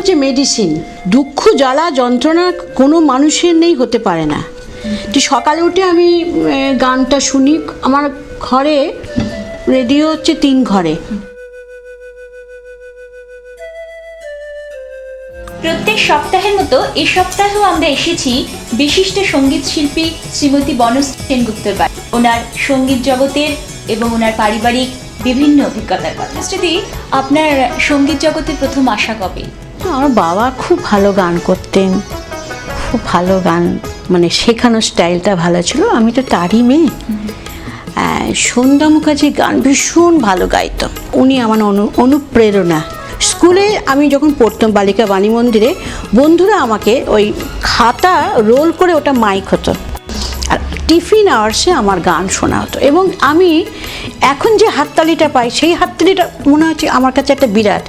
হচ্ছে মেডিসিন। দুঃখ জ্বালা যন্ত্রণা কোনো মানুষের নেই, হতে পারে না। তো সকালে উঠে আমি গানটা শুনি। আমার ঘরে রেডিও হচ্ছে 3 ঘরে। প্রত্যেক সপ্তাহের মতো এই সপ্তাহেও আমরা এসেছি বিশিষ্ট সঙ্গীত শিল্পী শ্রীমতী বনশ্রী সেনগুপ্তর বাড়ি। ওনার সঙ্গীত জগতের এবং ওনার পারিবারিক বিভিন্ন অভিজ্ঞতার কথা। যদি আপনার সঙ্গীত জগতের প্রথম আশা কবে? আমার বাবা খুব ভালো গান করতেন, খুব ভালো গান, মানে শেখানোর স্টাইলটা ভালো ছিল। আমি তো তারই মেয়ে। সন্ধ্যা মুখার্জির গান ভীষণ ভালো গাইতো। উনি আমার অনুপ্রেরণা। স্কুলে আমি যখন পড়তাম বালিকা বাণী মন্দিরে, বন্ধুরা আমাকে ওই খাতা রোল করে, ওটা মাইক হতো, আর টিফিন আওয়ার্সে আমার গান শোনা হতো। এবং আমি এখন যে হাততালিটা পাই, সেই হাততালিটা মনে হচ্ছে আমার কাছে একটা বিরাট।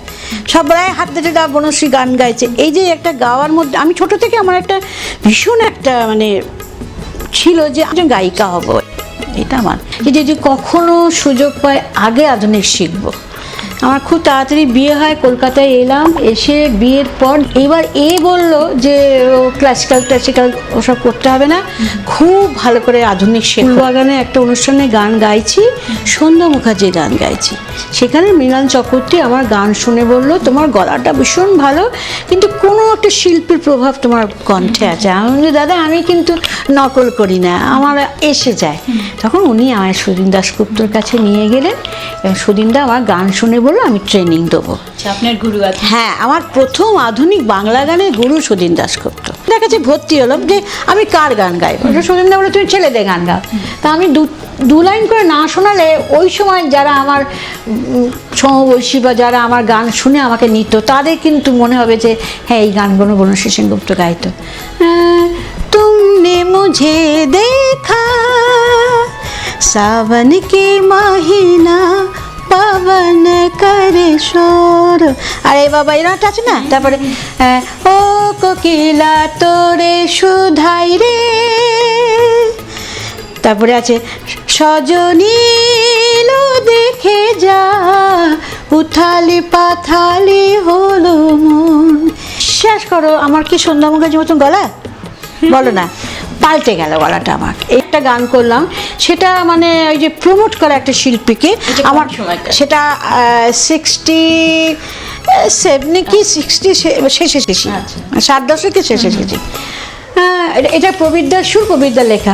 সবাই হাততালিটা বনশ্রী গান গাইছে। এই যে একটা গাওয়ার মধ্যে, আমি ছোট থেকে আমার একটা ভীষণ একটা মানে ছিল যে একজন গায়িকা হব। এটা আমার যদি কখনো সুযোগ পায় আগে আধুনিক শিখবো। আমার খুব তাড়াতাড়ি বিয়ে হয়, কলকাতায় এলাম। এসে বিয়ের পর এবার বলল যে ক্লাসিক্যাল ওসব করতে হবে না, খুব ভালো করে আধুনিক শেখো। বাগানে একটা অনুষ্ঠানে গান গাইছি, সন্ধ্যা মুখার্জির গান গাইছি। সেখানে মৃণাল চক্রবর্তী আমার গান শুনে বলল, তোমার গলাটা ভীষণ ভালো, কিন্তু কোনো একটা শিল্পীর প্রভাব তোমার কণ্ঠে আছে। আমি বলি, দাদা আমি কিন্তু নকল করি না, আমার এসে যায়। তখন উনি আমার সুদিন দাশগুপ্তর কাছে নিয়ে গেলেন, এবং সুদিনদা আমার গান শুনে বললো আমি ট্রেনিং দেবো। আপনার গুরু আছে? হ্যাঁ, আমার প্রথম আধুনিক বাংলা গানের গুরু সুদিন দাশগুপ্ত। তার কাছে ভর্তি হলাম যে আমি কার গান গাইবো। সুদিনদা বলে, তুমি ছেলেদের গান গাও। তা আমি দু লাইন করে না শোনালে ওই সময় যারা আমার সমবয়সী বা যারা আমার গান শুনে আমাকে নিত, তাদের কিন্তু মনে হবে যে হ্যাঁ এই গানগুলো বনশ্রী সেনগুপ্ত গাইতো। তুমনে মুঝে দেখা सावन के महीना पवन करे शोर, अरे बाबा এরাটা আছে না। তারপরে ও কোকিলা তোরে সুধাই রে, তারপরে আছে সজনী লো দেখে যা উথালি পাথালি হলো মন। বিশ্বাস করো আমার কি সন্ধ্যা মুখার্জির মতন গলা? বলো না, পাল্টে গেল গলাটা। আমাকে একটা গান করলাম, সেটা মানে ওই যে প্রমোট করা একটা শিল্পীকে। আমার সেটা 67 কি 60 শেষে 60 দশকে শেষে। এটা প্রবীরদার সুর, প্রবীরদার লেখা।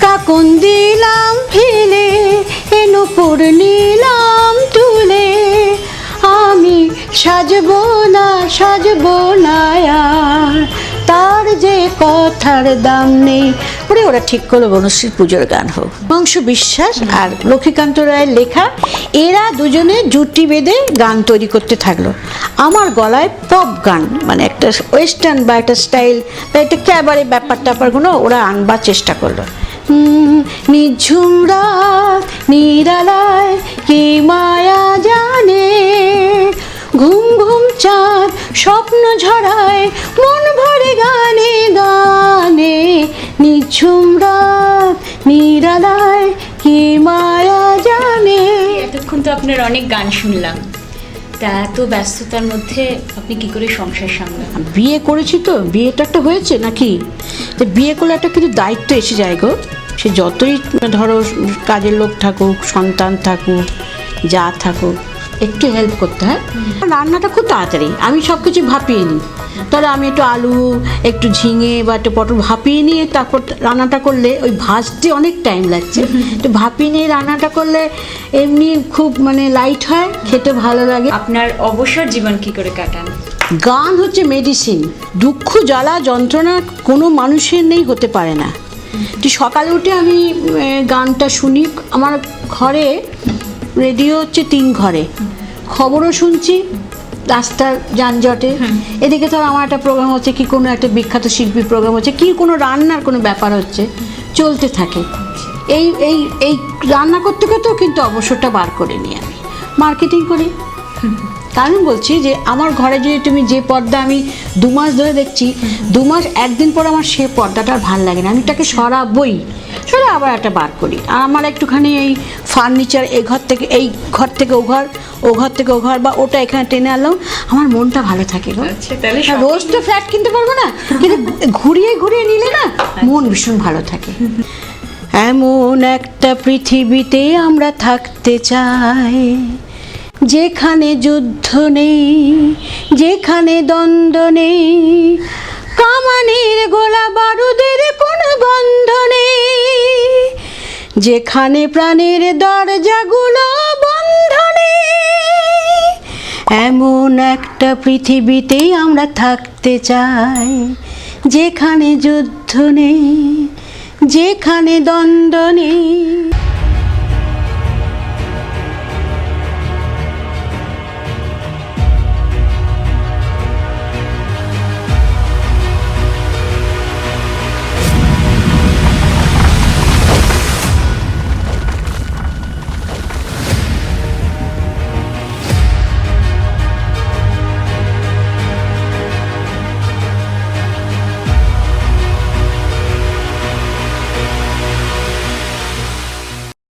কাকন দিলাম ফেলে নূপুর নিলাম তুলে, আমি সাজবো না আর, তার যে কথার দাম নেই। ওরা ঠিক করলো বনশ্রীর পুজোর গান হোক। বংশ বিশ্বাস আর লক্ষ্মীকান্ত রায়ের লেখা, এরা দুজনে জুটি বেঁধে গান তৈরি করতে থাকলো। আমার গলায় পপ গান, মানে একটা ওয়েস্টার্ন বা একটা স্টাইল বা একটা ক্যাবারে ব্যাপারগুলো ওরা আনবার চেষ্টা করলো। নিঝুম রাত নিরালায় কি মায়া জানে, ঘুম ঘুম চাঁদ স্বপ্ন ঝরায় মন ভরে গানে গানে, নিঝুম রাত নিরালায় কি মায়া জানে। এতক্ষণ তো আপনার অনেক গান শুনলাম, তা এত ব্যস্ততার মধ্যে আপনি কি করে সংসার সামলান? বিয়ে করেছি তো, বিয়েটা একটা হয়েছে নাকি, তো বিয়ে করলে একটা কিন্তু দায়িত্ব এসে যায় গো। সে যতই ধরো কাজের লোক থাকুক, সন্তান থাকুক, যা থাকুক, একটু হেল্প করতে হয়। রান্নাটা খুব তাড়াতাড়ি, আমি সব কিছু ভাপিয়ে নিই। তাহলে আমি একটু আলু, একটু ঝিঙে বা একটু পটল ভাপিয়ে নিয়ে তারপর রান্নাটা করলে, ওই ভাজতে অনেক টাইম লাগছে, একটু ভাপিয়ে নিয়ে রান্নাটা করলে এমনি খুব মানে লাইট হয়, খেতে ভালো লাগে। আপনার অবসর জীবন কি করে কাটান? গান হচ্ছে মেডিসিন। দুঃখ জ্বালা যন্ত্রণা কোনো মানুষের নেই, হতে পারে না। তো সকালে উঠে আমি গানটা শুনি। আমার ঘরে রেডিও হচ্ছে 3 ঘরে, খবরও শুনছি রাস্তার যানজটে। এদিকে ধর আমার একটা প্রোগ্রাম হচ্ছে, কি কোনো একটা বিখ্যাত শিল্পীর প্রোগ্রাম হচ্ছে, কি কোনো রান্নার কোনো ব্যাপার হচ্ছে, চলতে থাকে। এই রান্না করতে করতেও কিন্তু অবসরটা বার করে নিই। আমি মার্কেটিং করি। কারণ বলছি যে আমার ঘরে যদি তুমি যে পর্দা আমি 2 মাস ধরে দেখছি, 2 মাস একদিন পর আমার সে পর্দাটা আর ভালো লাগে না, আমি তাকে সরাবই। সরে আবার একটা বার করি। আর আমার একটুখানি এই ফার্নিচার এই ঘর থেকে ও ঘর, ও ঘর থেকে ও ঘর, বা ওটা এখানে টেনে আনলাম, আমার মনটা ভালো থাকে গো। আচ্ছা, তাহলে আর রোজ তো ফ্ল্যাট কিনতে পারবো না, কিন্তু ঘুরিয়ে ঘুরিয়ে নিলে না মন ভীষণ ভালো থাকে। এমন একটা পৃথিবীতে আমরা থাকতে চাই, যেখানে যুদ্ধ নেই, যেখানে দ্বন্দ্ব নেই, কামানের গোলা বারুদের কোনো গন্ধ নেই, যেখানে প্রাণের দরজাগুলো বন্ধ নেই। এমন একটা পৃথিবীতেই আমরা থাকতে চাই, যেখানে যুদ্ধ নেই, যেখানে দ্বন্দ্ব নেই।